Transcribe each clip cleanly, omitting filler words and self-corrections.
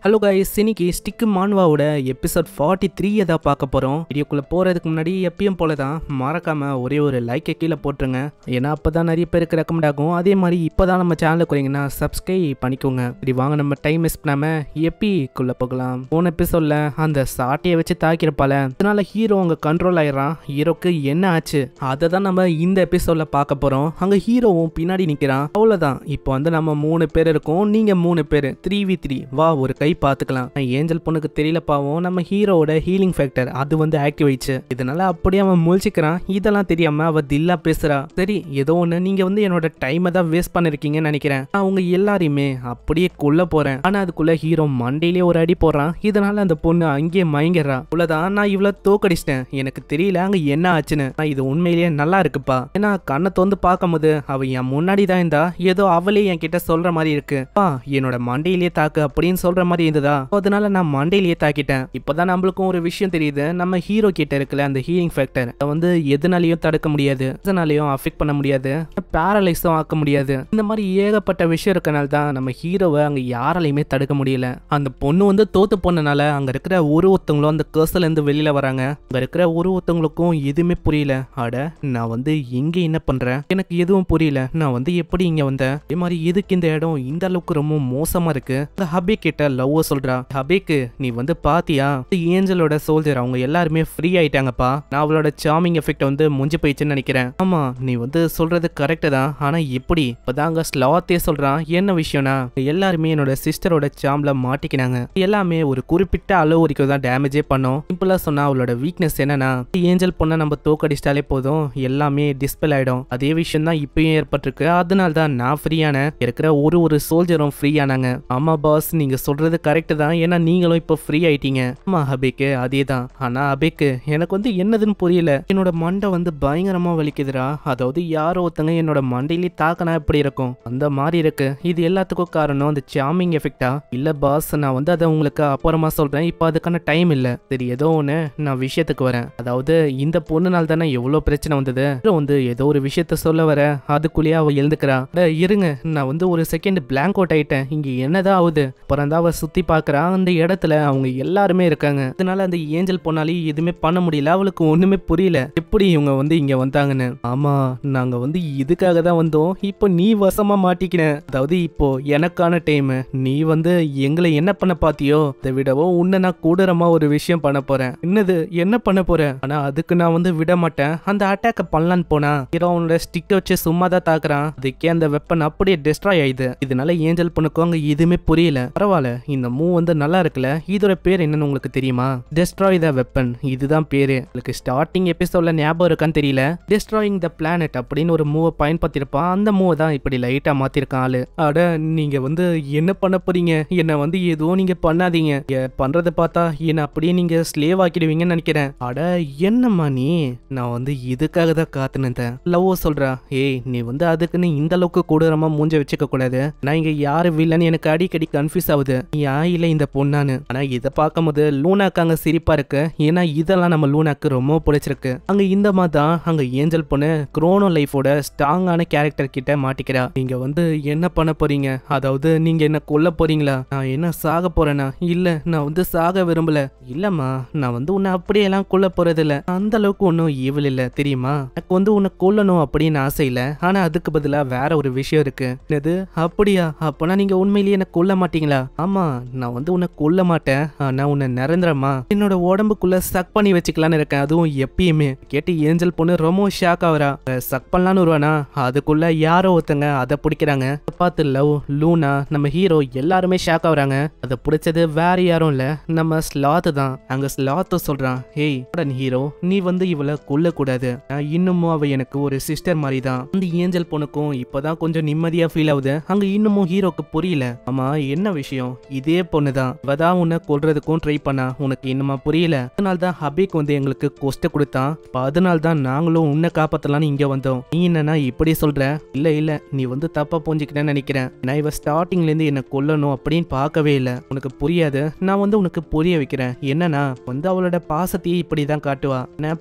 Hello guys, இன்னைக்கு stick மான்வாவோட episode 43 தான் பார்க்க போகிறோம். வீடியோக்குள்ளே போகிறதுக்கு முன்னாடி எப்பயும் போல தான் மறக்காம ஒரே ஒரு லைக்கை கீழே போட்டுருங்க. ஏன்னா அப்போ தான் நிறைய பேருக்கு ரெக்கமெண்ட் ஆகும். அதே மாதிரி இப்போ தான் நம்ம சேனலுக்கு வரீங்கன்னா சப்ஸ்கிரைப் பண்ணிக்கோங்க. இப்படி வாங்க நம்ம டைம் மிஸ் பண்ணாமல் எப்பிக்குள்ளே போகலாம். போன எபிசோடில் அந்த சாட்டையை வச்சு தாக்கியிருப்பால, அதனால ஹீரோ அங்கே கண்ட்ரோல் ஆயிடுறான். ஹீரோக்கு என்ன ஆச்சு அதை தான் நம்ம இந்த எபிசோடில் பார்க்க போகிறோம். அங்கே ஹீரோவும் பின்னாடி நிற்கிறான். அவ்வளோதான். இப்போ வந்து நம்ம 3 பேர் இருக்கோம், நீங்கள் 3 பேர், 3v3 வா ஒரு கை பார்த்துக்கலாம். ஏஞ்சல் பொண்ணுக்கு தெரியல பாவம், நம்ம ஹீரோவோட ஹீலிங் ஃபேக்டர் அது வந்து ஆக்டிவ் ஆயிடுச்சு. இதனால அப்படியே அவன் முழிச்சுக்கிறான். இதெல்லாம் தெரியாம அவ தில்லா பேசுறா. சரி ஏதோ ஒண்ணு, நீங்க வந்து என்னோட டைமை தான் வேஸ்ட் பண்ணிருக்கீங்கன்னு நினைக்கிறேன். நான் உங்க எல்லாரையுமே அப்படியே கொல்ல போறேன். ஆனா அதுக்குள்ள ஹீரோ மண்டையிலேயே ஒரு அடி போடுறான். இதனால அந்த பொண்ணு அங்கேயே மயங்கிடுறா. இவ்வளவுதான், நான் இவ்வளவு தோக்கடிச்சிட்டேன், எனக்கு தெரியல அங்க என்ன ஆச்சுன்னு. இது உண்மையிலேயே நல்லா இருக்குப்பா. ஏன்னா கண்ணை தொந்து பார்க்கும்போது அவ என் முன்னாடி தான் இருந்தா, ஏதோ அவளே என் கிட்ட சொல்ற மாதிரி இருக்கு. என்னோட மண்டையிலேயே தாக்கு அப்படின்னு சொல்ற மாதிரி இருந்ததா, அதனால நான் மண்டையிலேயே தாக்கிட்டேன். இப்பதான் நம்மளுக்கும் ஒரு விஷயம் தெரியுது. நம்ம ஹீரோ கிட்ட இருக்கல அந்த ஹீலிங் ஃபேக்டர் வந்து எதுனாலையும் தடுக்க முடியாது, எதனாலையும் அஃபெக்ட் பண்ண முடியாது, பேரலைஸும் ஆக்க முடியாது. இந்த மாதிரி ஏகப்பட்ட விஷயம் இருக்கனால தான் நம்ம ஹீரோவை அங்க யாராலையுமே தடுக்க முடியல. அந்த பொண்ணு வந்து தோத்து போனனால அங்க இருக்கிற ஒருத்தவங்களும் அந்த கர்ஸ்ல இருந்து வெளியில வராங்க. அங்க இருக்கிற ஒருத்தவங்களுக்கும் எதுவுமே புரியல. அட நான் வந்து இங்க என்ன பண்றேன், எனக்கு எதுவும் புரியல, நான் வந்து எப்படி இங்க வந்தேன், இதே மாதிரி எதுக்கு இந்த இடம் இந்த அளவுக்கு ரொம்ப மோசமா இருக்கு. ஹபி கிட்ட லவ் சொல்றா. ஹபிக்கு நீ வந்து பாத்தியா, ஏஞ்சலோட சோல்ஜர் அவங்க எல்லாருமே ஃப்ரீ ஆயிட்டாங்கப்பா. நான் அவளோட சார்மிங் எஃபெக்ட் வந்து முடிஞ்சு போயிடுச்சுன்னு நினைக்கிறேன். ஆமா நீ வந்து சொல்றது கரெக்ட் தான், ஆனா எப்படி? இப்பதான் அங்க ஸ்லாத்தே சொல்றான். என்ன விஷயம்னா, எல்லாருமே என்னோட சிஸ்டரோட சாம்ல மாட்டிக்கினாங்க. எல்லாமே ஒரு குறிப்பிட்ட அளவு வரைக்கும் தான் டேமேஜே பண்ணும். சிம்பிளா சொன்னா அவளோட வீக்னஸ் என்னன்னா, ஏஞ்சல் பொண்ணை நம்ம தோக்கடிச்சிட்டாலே போதும், எல்லாமே டிஸ்பெல் ஆயிடும். அதே விஷயம் தான் இப்பயும் ஏற்பட்டிருக்கு. அதனால தான் நான் ஃப்ரீயான இருக்கிற ஒரு சோல்ஜரும் ஃப்ரீ ஆனாங்க. ஆமா பாஸ், நீங்க சொல்றது கரெக்ட் தான். ஏன்னா நீங்களும் இப்போ ஃப்ரீ ஆயிட்டீங்க. ஆமா ஹபிக்கு அதே தான். ஆனா ஹபிக்கு எனக்கு வந்து என்னதுன்னு புரியல. என்னோட மண்டை வந்து பயங்கரமா வலிக்குதுடா. அதாவது யாரோ ஒருத்தங்க என்னோட மண்டையிலே தாக்கனா எப்படி இருக்கும் அந்த மாதிரி இருக்கு. இது எல்லாத்துக்கும் காரணம் அந்த சார்மிங் எஃபெக்டா? இல்ல பாஸ், நான் வந்து அதை உங்களுக்கு அப்புறமா சொல்றேன், இப்போ அதுக்கான டைம் இல்ல. சரி ஏதோ ஒண்ணு, நான் விஷயத்துக்கு வரேன். அதாவது இந்த பொண்ணுனால தானே எவ்வளவு பிரச்சனை வந்தது. வந்து ஏதோ ஒரு விஷயத்த சொல்ல வர, அதுக்குள்ளேயே அவ எழுந்துக்கிறா. இருங்க, நான் வந்து ஒரு செகண்ட் பிளாங்க் அவுட் ஆயிட்டேன், இங்க என்னதான் ஆகுது. அப்புறம் தான் அவ சுத்தி பாக்குறா. அந்த இடத்துல அவங்க எல்லாருமே இருக்காங்க. அதனால அந்த ஏஞ்சல் பொண்ணாலே எதுவுமே பண்ண முடியல. அவளுக்கு ஒண்ணுமே புரியல எப்படி இவங்க வந்து இங்க வந்தாங்கன்னு. ஆமா நாங்க வந்து இதுக்காக தான் வந்தோம், இப்போ நீ வசமா மாட்டிக்கின. அதாவது இப்போ எனக்கான டைம், நீ வந்து எங்களை என்ன பண்ண பாத்தியோ அதை விடவும் உன்னை நான் கூடுறமா ஒரு விஷயம் பண்ண போறேன். என்னது, என்ன பண்ண போறேன்? ஆனா அதுக்கு நான் வந்து விட மாட்டேன். அந்த அட்டாக்க பண்ணலான்னு போனா ஹீரோ அவனோட ஸ்டிக் வச்சு சும்மா தான் தாக்குறான். அதுக்கே அந்த வெப்பன் அப்படியே டிஸ்ட்ராய் ஆயிடுது. இதனால ஏஞ்சல் பொண்ணுக்கும் அங்க எதுவுமே புரியல. பரவாயில்ல, இந்த மூவ் வந்து நல்லா இருக்குல்ல. இதோட பேர் என்னன்னு உங்களுக்கு தெரியுமா? டெஸ்ட்ராய் த வெப்பன், இதுதான் பேரு. உங்களுக்கு ஸ்டார்டிங் எபிசோட்ல ஞாபகம் இருக்கான்னு தெரியல, டெஸ்ட்ராயிங் த பிளானட் அப்படின்னு ஒரு மூவை பயன்படுத்திருப்பான். அந்த மூவ் தான் இப்படி லைட்டா மாத்திருக்கான் ஆளு. அட நீங்க வந்து என்ன பண்ண போறீங்க? என்ன வந்து எதுவும் நீங்க பண்ணாதீங்க. பண்றத பார்த்தா என்ன அப்படியே நீங்க ஸ்லேவ் ஆக்கிடுவீங்கன்னு நினைக்கிறேன். அட என்னம்மா நீ, நான் வந்து இதுக்காக தான் காத்துனேன். லவ் சொல்றா. ஏய் நீ வந்து அதுக்குன்னு இந்த அளவுக்கு கொடூரமா மூஞ்ச வச்சுக்க கூடாது. நான் இங்க யாரு வில்லன்னு எனக்கு அடிக்கடி கன்ஃபியூஸ் ஆகுது, இல்ல இந்த பொண்ணானு. ஆனா இதை பார்க்கும்போது லூனாக்கு அங்க சிரிப்பா இருக்கு. ஏன்னா இதெல்லாம் நம்ம லூனாக்கு ரொம்ப பிடிச்சிருக்கு. அங்க இந்த மாதிரி தான் அங்க ஏஞ்சல் பொண்ணு குரோனோ லைஃபோட ஸ்ட்ராங்கான கேரக்டர் கிட்ட மாட்டிக்கிறா. நீங்க வந்து என்ன பண்ண போறீங்க? அதாவது நீங்க என்ன கொல்ல போறீங்களா? நான் என்ன சாக போறேனா? இல்ல நான் வந்து சாக விரும்பல. இல்லம்மா, நான் வந்து உன்னை அப்படியெல்லாம் கொல்ல போறது இல்ல. அந்த அளவுக்கு ஒன்னும் ஈவில் இல்ல தெரியுமா. எனக்கு வந்து உன்னை கொல்லணும் அப்படின்னு ஆசை இல்ல. ஆனா அதுக்கு பதிலா வேற ஒரு விஷயம் இருக்கு. என்னது அப்படியா? அப்பனா நீங்க உண்மையிலேயே என்ன கொல்ல மாட்டீங்களா? ஆமா, நான் வந்து உன்னை கொல்ல மாட்டேன். ஆனா உன்னை நிரந்தரமா என்னோட உடம்புக்குள்ள சக் பண்ணி வச்சுக்கலான்னு இருக்கேன், அதுவும் எப்பயுமே. கேட்டு ஏஞ்சல் பொண்ணு ரொம்ப ஷாக் ஆகுறா. சக் பண்ணலான்னு வருவானா, அதுக்குள்ள யாரோ ஒருத்தங்க அதை பிடிக்கிறாங்க. பார்த்து லவ், லூனா, நம்ம ஹீரோ எல்லாருமே ஷாக் ஆகுறாங்க. அதை பிடிச்சது வேற யாரும் இல்ல, நம்ம ஸ்லாத் தான். அங்க ஸ்லாத் சொல்றான், ஹேய் ஹீரோ, நீ வந்து இவளை கொல்ல கூடாது. இன்னமும் அவ எனக்கு ஒரு சிஸ்டர் மாதிரி தான். அந்த ஏஞ்சல் பொண்ணுக்கும் இப்பதான் கொஞ்சம் நிம்மதியா ஃபீல் ஆகுது. அங்க இன்னமும் ஹீரோக்கு புரியல. ஆமா என்ன விஷயம்? இதே பொண்ணுதான் அவதான் உன்னை கொல்றதுக்கும் ட்ரை பண்ணா, உனக்கு இன்னுமா புரியல? அதனால்தான் ஹபிக் வந்து எங்களுக்கு கொஸ்ட கொடுத்தான். அதனால்தான் நாங்களும் உன்னை காப்பாத்தலாம்னு இங்க வந்தோம். நீ என்னன்னா இப்படி சொல்ற? இல்ல நீ வந்து தப்பா புரிஞ்சுக்கிட்டேன்னு நினைக்கிறேன். நான் இவ ஸ்டார்டிங்ல இருந்து என்ன கொல்லணும் அப்படின்னு பார்க்கவே இல்ல. உனக்கு புரியாது, நான் வந்து உனக்கு புரிய வைக்கிறேன். என்னன்னா வந்து அவளோட பாசத்தையே இப்படிதான் காட்டுவா.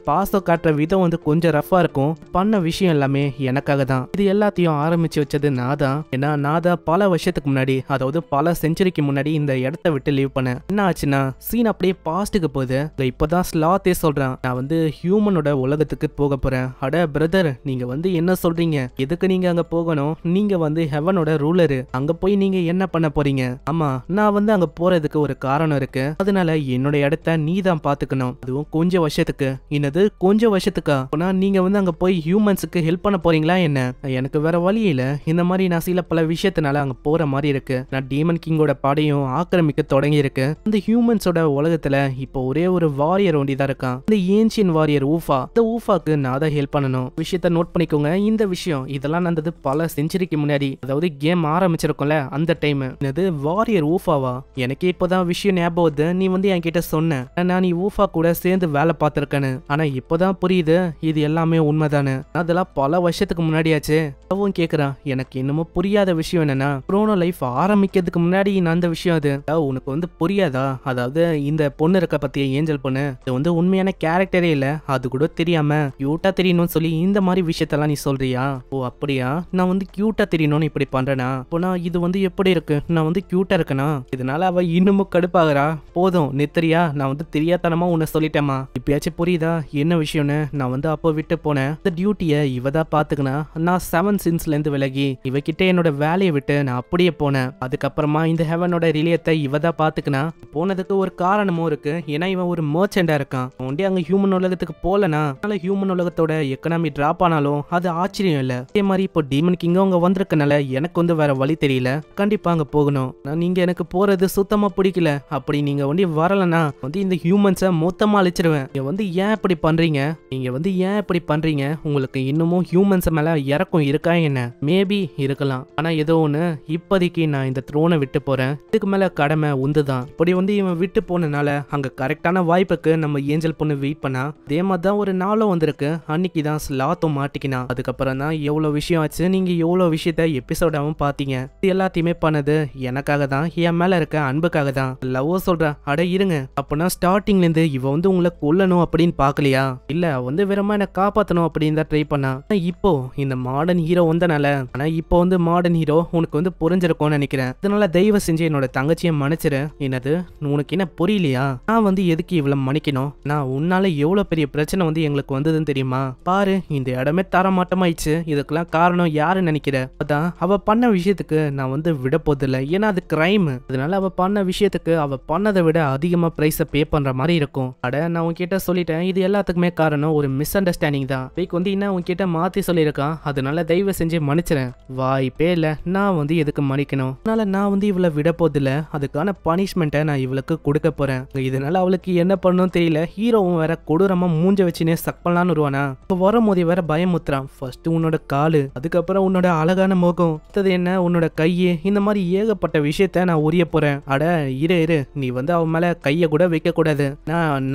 பாசம் காட்டுற விதம் வந்து கொஞ்சம் ரஃபா இருக்கும். பண்ண விஷயம் எல்லாமே எனக்காக தான். இது எல்லாத்தையும் ஆரம்பிச்சு வச்சது நான் தான். ஏன்னா நான் தான் பல வருஷத்துக்கு முன்னாடி, அதாவது பல செஞ்சுரிக்கு முன்னாடி முன்னாடி இந்த இடத்த விட்டு லீவ் பண்ணேன். என்ன ஆச்சுன்னா சீன் அப்படியே பாஸ்ட்டுக்கு போகுது. இப்பதான் ஸ்லாத்தே சொல்றான், நான் வந்து ஹியூமனோட உலகத்துக்கு போக போறேன். அட பிரதர், நீங்க வந்து என்ன சொல்றீங்க? எதுக்கு நீங்க அங்க போகணும்? நீங்க வந்து ஹெவனோட ரூலரு, அங்க போய் நீங்க என்ன பண்ண போறீங்க? ஆமா, நான் வந்து அங்க போறதுக்கு ஒரு காரணம் இருக்கு. அதனால என்னோட இடத்த நீ தான் பாத்துக்கணும், அதுவும் கொஞ்சம் வருஷத்துக்கு. என்னது கொஞ்சம் வருஷத்துக்கா? ஆனா நீங்க வந்து அங்க போய் ஹியூமன்ஸுக்கு ஹெல்ப் பண்ண போறீங்களா என்ன? எனக்கு வேற வழி இல்ல. இந்த மாதிரி நான் சில பல விஷயத்தினால அங்க போற மாதிரி இருக்கு. நான் டீமன் கிங்கோட படையும் ஆக்கிரமிக்க தொடங்கி இருக்கு. அந்த ஹியூமன்ஸோட உலகத்துல இப்போ ஒரே ஒரு வாரியர் ஒண்டி தான் இருக்கான், இந்த ஏன்ஷியன் வாரியர் ஊஃபா. இந்த ஊஃபாக்கு நான் தான் ஹெல்ப் பண்ணணும். விஷயத்த நோட் பண்ணிக்கோங்க. இந்த விஷயம் இதெல்லாம் நடந்தது பல செஞ்சுரிக்கு முன்னாடி, அதாவது கேம் ஆரம்பிச்சிருக்கோம்ல அந்த டைம். இது வாரியர் ஊஃபாவா? எனக்கு இப்போதான் விஷயம் ஞாபகம் வருது. நீ வந்து என்கிட்ட சொன்ன நான் நீ ஊஃபா கூட சேர்ந்து வேலை பார்த்திருக்கேன்னு. ஆனா இப்போதான் புரியுது இது எல்லாமே உண்மைதானு. அதெல்லாம் பல வருஷத்துக்கு முன்னாடியாச்சு. அவன் கேக்குறான், எனக்கு என்னமோ புரியாத விஷயம் என்னன்னா, குரோனோ லைஃப் ஆரம்பிக்கிறதுக்கு முன்னாடி அந்த விஷயம் அது உனக்கு வந்து புரியாதா? அதாவது இந்த பொண்ணு இருக்க பத்திய ஏஞ்சல் பொண்ணு, இது வந்து உண்மையான கேரக்டரே இல்ல, அது கூட தெரியாம கியூட்டா தெரியணும்னு சொல்லி இந்த மாதிரி விஷயத்தெல்லாம் நீ சொல்றியா? ஓ அப்படியா, நான் வந்து கியூட்டா தெரியணும்னு இப்படி பண்றேனா? போனா இது வந்து எப்படி இருக்கு? நான் வந்து கியூட்டா இருக்கனா? இதனால அவ இன்னமும் கடுப்பாகிறா. போதும் நிறுத்தறியா? நான் வந்து தெரியாதனமா உன்னை சொல்லிட்டேமா? இப்பயாச்சும் புரியுதா என்ன விஷயம்னு? நான் வந்து அப்போ விட்டு போனேன். இந்த டியூட்டியை இவதான் பாத்துக்கனா. நான் 7 சின்ஸ்ல இருந்து விலகி இவகிட்ட என்னோட வேலையை விட்டு நான் அப்படியே போனேன். அதுக்கப்புறமா இந்த ஹெவனோட ரிலேயத்தை இவதான் பாத்துக்கனா. போனதுக்கு ஒரு காரணமும் இருக்கு. ஏன்னா இவன் ஒரு மர்ச்சண்டா இருக்கான். ஒண்டி அங்க ஹியூமன் உலகத்துக்கு போலனா, அதனால ஹியூமன் உலகத்தோட எக்கனாமி டிராப் ஆனாலும் அது ஆச்சரியம் இல்ல. அதே மாதிரி இப்போ டீமன் கிங் அவங்க வந்திருக்கனால எனக்கு வந்து வேற வழி தெரியல. கண்டிப்பா அங்க போகணும். நீங்க எனக்கு போறது சுத்தமா பிடிக்கல. அப்படி நீங்க ஒண்டி வரலனா வந்து இந்த ஹியூமன்ஸை மொத்தமா அழிச்சிருவேன். நீங்க வந்து ஏன் இப்படி பண்றீங்க? நீங்க வந்து ஏன் இப்படி பண்றீங்க? உங்களுக்கு இன்னமும் ஹியூமன்ஸ் மேல இறக்கம் இருக்கா என்ன? மேபி இருக்கலாம். ஆனா ஏதோ ஒண்ணு, இப்போதைக்கு நான் இந்த த்ரோனை விட்டு போறேன். இதுக்கு மேல கடமை உந்துதான். இப்படி வந்து இவன் விட்டு போனனால அங்க கரெக்டான வாய்ப்புக்கு நம்ம ஏஞ்சல் பொண்ணு வெயிட் பண்ணா. அதே மாதிரி தான் ஒரு நாளும் வந்திருக்கு. அன்னைக்கு தான் ஸ்லாத்தும் மாட்டிக்கினா. அதுக்கப்புறம் தான் எவ்வளவு விஷயம் ஆச்சு. நீங்க எவ்வளவு விஷயத்த எபிசோடாவும் பாத்தீங்க. இது எல்லாத்தையுமே பண்ணது எனக்காக தான், என் மேல இருக்க அன்புக்காக தான். லவ் சொல்ற. அட இருங்க, அப்பனா ஸ்டார்டிங்ல இருந்து இவ வந்து உங்களை கொல்லணும் அப்படின்னு பாக்கலையா? இல்ல வந்து வெறுமா என்ன காப்பாத்தணும் அப்படின்னு தான் ட்ரை பண்ணா. இப்போ இந்த மாடர்ன் ஹீரோ வந்தனால, ஆனா இப்போ வந்து மாடர்ன் ஹீரோ உனக்கு வந்து புரிஞ்சிருக்கும்னு நினைக்கிறேன். அதனால தயவு செஞ்சு என்னோட தங்கச்சியை மன்னிச்சிரு. என்னது உனக்கு என்ன புரியலையா? நான் வந்து எதுக்கு இவ்வளவு மன்னிக்கணும்? நான் உன்னால எவ்வளவு பெரிய பிரச்சனை வந்து எங்களுக்கு வந்ததுன்னு தெரியுமா? பாரு, இந்த இடமே தரமாட்டமாயிடுச்சு. இதுக்கெல்லாம் காரணம் யாரு நினைக்கிற? அதான் அவ பண்ண விஷயத்துக்கு நான் வந்து விட போதில்லை. ஏன்னா அது கிரைம். அதனால அவ பண்ண விஷயத்துக்கு அவ பண்ணதை விட அதிகமா பிரைஸ பே பண்ற மாதிரி இருக்கும். அட நான் உன்கிட்ட சொல்லிட்டேன், இது எல்லாத்துக்குமே காரணம் ஒரு மிஸ் அண்டர்ஸ்டாண்டிங் தான். வீக் வந்து என்ன உன்கிட்ட மாத்தி சொல்லியிருக்கான். அதனால தயவு செஞ்சு மன்னிச்சிறேன். வாய்ப்பே இல்ல, நான் வந்து எதுக்கு மன்னிக்கணும்? அதனால நான் வந்து இவளை விட போதில்லை. அதுக்கான பனிஷ்மெண்ட்டை நான் இவளுக்கு கொடுக்க போறேன். இதனால அவளுக்கு என்ன பண்ணணும் தெரியல. ஹீரோவும் வேற கொடூரமா மூஞ்ச வச்சுனே சக் பண்ணலான்னு வருவானா. இப்போ வரும்போதே வேற பயமுத்துறான். ஃபர்ஸ்ட் உன்னோட காலு, அதுக்கப்புறம் உன்னோட அழகான முகம், அடுத்தது என்ன உன்னோட கையே. இந்த மாதிரி ஏகப்பட்ட விஷயத்த நான் உரிய போறேன். அட இரு, நீ வந்து அவன் மேல கைய கூட வைக்க கூடாது.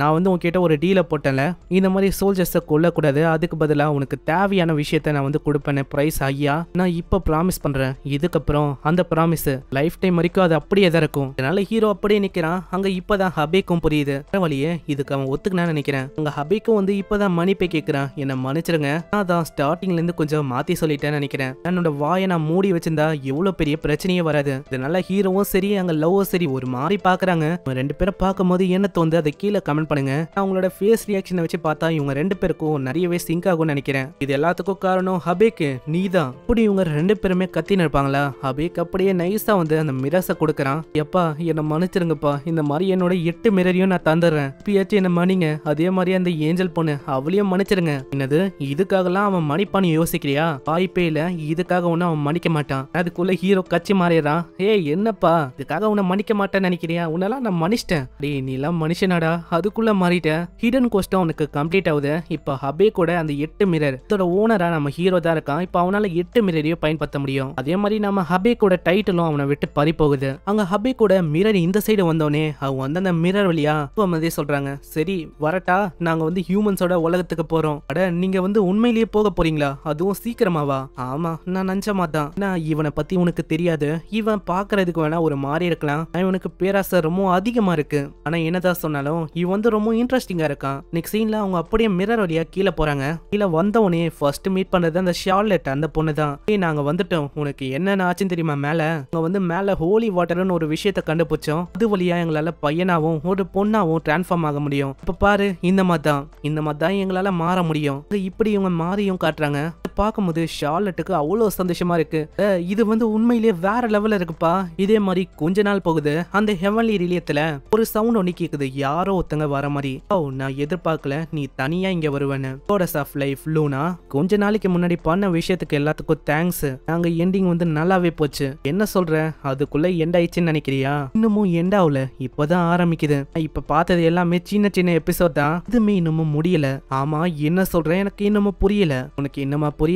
நான் வந்து உன்கிட்ட ஒரு டீல போட்டேன்ல, இந்த மாதிரி சோல்ஜர்ஸை கொல்லக்கூடாது. அதுக்கு பதிலாக உனக்கு தேவையான விஷயத்த நான் வந்து கொடுப்பேன். பிரைஸ் ஐயா, நான் இப்ப ப்ராமிஸ் பண்றேன். இதுக்கப்புறம் அந்த ப்ராமிஸ் லைஃப் டைம் வரைக்கும் அது அப்படியே தான் இருக்கும். அதனால ஹீரோ அப்படியே நிக்கிறான். அங்க இப்பதான் ஹபேக்கும் புரியுது. பரவாயில்லையே, இதுக்கு அவன் ஒத்துக்கினான்னு நினைக்கிறேன். அங்க ஹபேக்கும் வந்து இப்பதான் மன்னிப்பை கேட்கிறான். என்ன மன்னிச்சிருங்க, நான் தான் ஸ்டார்டிங்ல இருந்து கொஞ்சம் மாத்தி சொல்லிட்டேன்னு நினைக்கிறேன். என்னோட வாயை நான் மூடி வச்சிருந்தா எவ்வளவு பெரிய பிரச்சனையே வராது. இதனால ஹீரோவும் சரி அங்க லவ்வும் சரி ஒரு மாதிரி பாக்குறாங்க. ரெண்டு பேரும் பார்க்கும்போது என்ன தோணுது அதை கீழே கமெண்ட் பண்ணுங்க. அவங்களோட ஃபேஸ் ரியாக்ஷனை வச்சு பார்த்தா இவங்க ரெண்டு பேருக்கும் நிறையவே சிங்க் ஆகும்னு நினைக்கிறேன். இது எல்லாத்துக்கும் காரணம் ஹபேக்கு நீதான். இப்படி இவங்க ரெண்டு பேருமே கத்தின்னு இருப்பாங்களா? ஹபேக் அப்படியே நைஸா வந்து அந்த மிரர்ஸை கொடுக்கறான். எப்பா என்ன மன்னிச்சிருங்கப்பா, இந்த மாதிரி என்னோட 8 மிரரையும் நான் தந்துடுறேன். இப்பயாச்சும் என்ன மன்னிங்க. அதே மாதிரி அந்த ஏஞ்சல் பொண்ணு அவளையும் மன்னிச்சிருங்க. என்னது இதுக்காகலாம் அவன் மன்னிப்பான்னு யோசிக்கிறியா? வாய்ப்பே இல்ல, இதுக்காக ஒன்னும் அவன் மன்னிக்க மாட்டான். அதுக்குள்ள ஹீரோ கட்சி மாறிடுறான். என்னப்பா இதுக்காக உன்னை மன்னிக்க மாட்டேன்னு நினைக்கிறியா? உன்னெல்லாம் நான் மன்னிச்சிட்டேன். டேய் நீ எல்லாம் மனுஷனாடா, அதுக்குள்ள மாறிட்ட. ஹிடன் கோஸ்டும் உனக்கு கம்ப்ளீட் ஆகுது. இப்ப ஹபே கூட அந்த 8 மிரர் இதோட ஓனரா நம்ம ஹீரோ தான் இருக்கான். இப்ப அவனால 8 மிரரையும் பயன்படுத்த முடியும். அதே மாதிரி நம்ம ஹபே கூட டைட்டிலும் அவனை விட்டு பறி போகுது. அங்க ஹபே கூட மிரர் இந்த சைடு வந்தோடனே அவங்க வந்து அந்த மிரர் வழியா வந்து சொல்றாங்க, சரி வரட்டா, நாங்க வந்து ஹியூமன்ஸோட உலகத்துக்கு போறோம். அட நீங்க வந்து உண்மையிலேயே போக போறீங்களா? அதுவும் சீக்கிரமாவா? ஆமா, நான் நினைச்ச மாட்டான். நான் இவனை பத்தி உனக்கு தெரியாது. இவன் பாக்குறதுக்கு வேணா ஒரு மாதிரி இருக்கலாம். இவனுக்கு பேராசை ரொம்ப அதிகமா இருக்கு. ஆனா என்னதான் சொன்னாலும் இவன் வந்து ரொம்ப இன்ட்ரெஸ்டிங்கா இருக்கான். நெக்ஸ்ட் சீன்ல அவங்க அப்படியே மிரர் வழியா கீழே போறாங்க. கீழே வந்தவனே ஃபர்ஸ்ட் மீட் பண்றது அந்த ஷார்லெட், அந்த பொண்ணு தான். நாங்க வந்துட்டோம், உனக்கு என்னென்ன ஆச்சுன்னு தெரியுமா? மேல அங்க வந்து மேல ஹோலி வாட்டர் டிரான்ஸ்ஃபர்மேட்டர்னு ஒரு விஷயத்தை கண்டுபிடிச்சோம். அது வழியா எங்களால பையனாவும் ஒரு பொண்ணாவும் டிரான்ஸ்ஃபார்ம் ஆக முடியும். இப்ப பாரு, இந்த மாதிரி தான் எங்களால மாற முடியும். இப்படி இவங்க மாறியும் காட்டுறாங்க. பார்க்கும்போது ஷார்லட்டுக்கு அவ்வளோ சந்தோஷமா இருக்கு. இது வந்து உண்மையிலேயே வேற லெவல்ல இருக்குப்பா. இதே மாதிரி கொஞ்ச நாள் போகுது. அந்த ஹெவன்லி ரிலியத்துல ஒரு சவுண்ட் ஒண்ணு கேக்குது. யாரோ ஒருத்தங்க வர மாதிரி. நான் எதிர்பார்க்கல நீ தனியா இங்க வருவேன்னு. கோடஸ் ஆஃப் லைஃப் லூனா, கொஞ்ச நாளைக்கு முன்னாடி பண்ண விஷயத்துக்கு எல்லாத்துக்கும் தேங்க்ஸ். நாங்க எண்டிங் வந்து நல்லாவே போச்சு. என்ன சொல்ற, அதுக்குள்ள எண்ட் ஆயிடுச்சுன்னு நினைக்கிறியா? இன்னமும் எண்ட் ஆகல, இப்பதான் ஆரம்பிக்குது. இப்ப பார்த்தது எல்லாமே சின்ன சின்ன எபிசோட் தான். இதுமே இன்னமும் முடியல. ஆமா, என்ன சொல்ற, எனக்கு இன்னமும் புரியல. உனக்கு இன்னமா புரியல?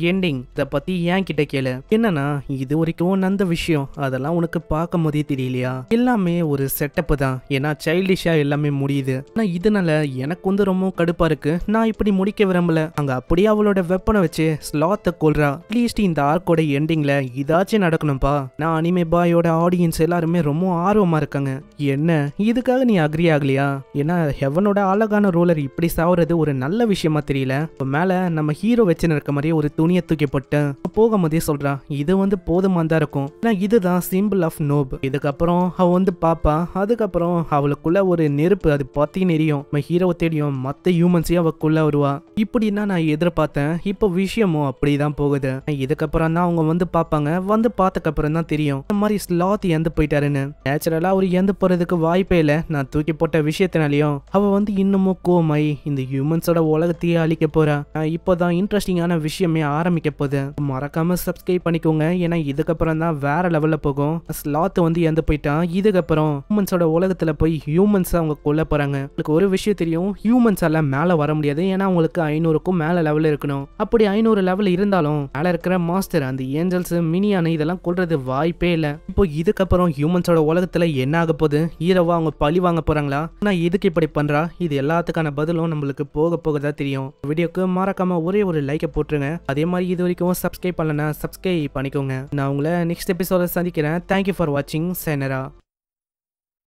எண்டிங் இத பத்தி ஏன் கிட்ட கேளு. என்னன்னா, இது வரைக்கும் நடந்த விஷயம் அதெல்லாம் உனக்கு பார்க்கும் போதே தெரியலையா? எல்லாமே ஒரு செட்டப் தான். ஏன்னா சைல்டிஷா எல்லாமே முடியுது. ஆனா இதனால எனக்கு வந்து ரொம்ப கடுப்பா இருக்கு. நான் இப்படி முடிக்க விரும்பல. அங்க அப்படியே அவளோட வெப்பனை வச்சு ஸ்லாத்தை கொல்றா. அட்லீஸ்ட் இந்த ஆர்க்கோட எண்டிங்ல இதாச்சும் நடக்கணும்பா. நான் அனிமே பாயோட ஆடியன்ஸ் எல்லாருமே ரொம்ப ஆர்வமா இருக்காங்க. என்ன இதுக்காக நீ அக்ரி ஆகலையா? ஏன்னா ஹெவனோட அழகான ரோலர் இப்படி சாவுறது ஒரு நல்ல விஷயமா தெரியல. இப்ப மேல நம்ம ஹீரோ வச்சுன்னு இருக்க மாதிரி ஒரு துணியை தூக்கி போட்டு போகும்போதே சொல்றா, இது வந்து போதுமா தான் இருக்கும். இதுதான் சிம்பிள் ஆஃப் நோப். இதுக்கப்புறம் அவ வந்து பாப்பா. அதுக்கப்புறம் அவளுக்குள்ள ஒரு நெருப்பு அது பத்தி நெறியும். ஹீரோவை தேடியும் மத்த ஹியூமன்ஸையும் அவக்குள்ள வருவா. இப்படின்னா நான் எதிர்பார்த்தேன். இப்போ விஷயமும் அப்படிதான் போகுது. இதுக்கப்புறம் தான் அவங்க வந்து பாப்பாங்க. வந்து பார்த்ததுக்கப்புறம் தான் தெரியும் இந்த மாதிரி ஸ்லாத் இறந்து போயிட்டாருன்னு. நேச்சுரலா அவர் இறந்து போறதுக்கு வாய்ப்பே இல்லை. நான் தூக்கி போட்ட விஷயத்தினாலையும் அவ வந்து இன்னமும் கோமாய் இந்த ஹியூமன்ஸோட உலகத்தையே அழிக்க போறா. இப்போதான் இன்ட்ரெஸ்டிங்கான விஷயமே ஆரம்பிக்க போகுது. மறக்காம சப்ஸ்கிரைப் பண்ணிக்கோங்க. ஏன்னா இதுக்கப்புறம் தான் வேற லெவல்ல போகும். ஸ்லாத் வந்து இறந்து போயிட்டான். இதுக்கப்புறம் ஹியூமன்ஸோட உலகத்துல போய் ஹியூமன்ஸ் அவங்க கொல்ல போறாங்க. உங்களுக்கு ஒரு விஷயம் தெரியும், ஹியூமன்ஸால மேல வர முடியாது. ஏன்னா அவங்களுக்கு 500க்கும் மேல லெவல் இருக்கணும். அப்படி 500 லெவல் இருந்தாலும் மேல இருக்கிற மாஸ்டர் அந்த ஏஞ்சல்ஸ் மினியான இதெல்லாம் கொல்றது வாய்ப்பே இல்லை. இப்போ இதுக்கப்புறம் ஹியூமன்ஸோட உலகத்துல என்ன ஆக போகுது? ஹீரோவா அவங்க பழி வாங்க போறாங்களா? ஆனா எதுக்கு இப்படி பண்றா? இது எல்லாத்துக்கான பதிலும் நம்மளுக்கு போக போகதான் தெரியும். வீடியோக்கு மறக்காம ஒரே ஒரு லைக்கை போட்டுருங்க. அதே மாதிரி இது வரைக்கும் சப்ஸ்கிரைப் பண்ணலன்னா சப்ஸ்கிரைப் பண்ணிக்கோங்க. நான் உங்களை நெக்ஸ்ட் எபிசோட சந்திக்கிறேன். தேங்க்யூ ஃபார் வாட்சிங். சேனரா.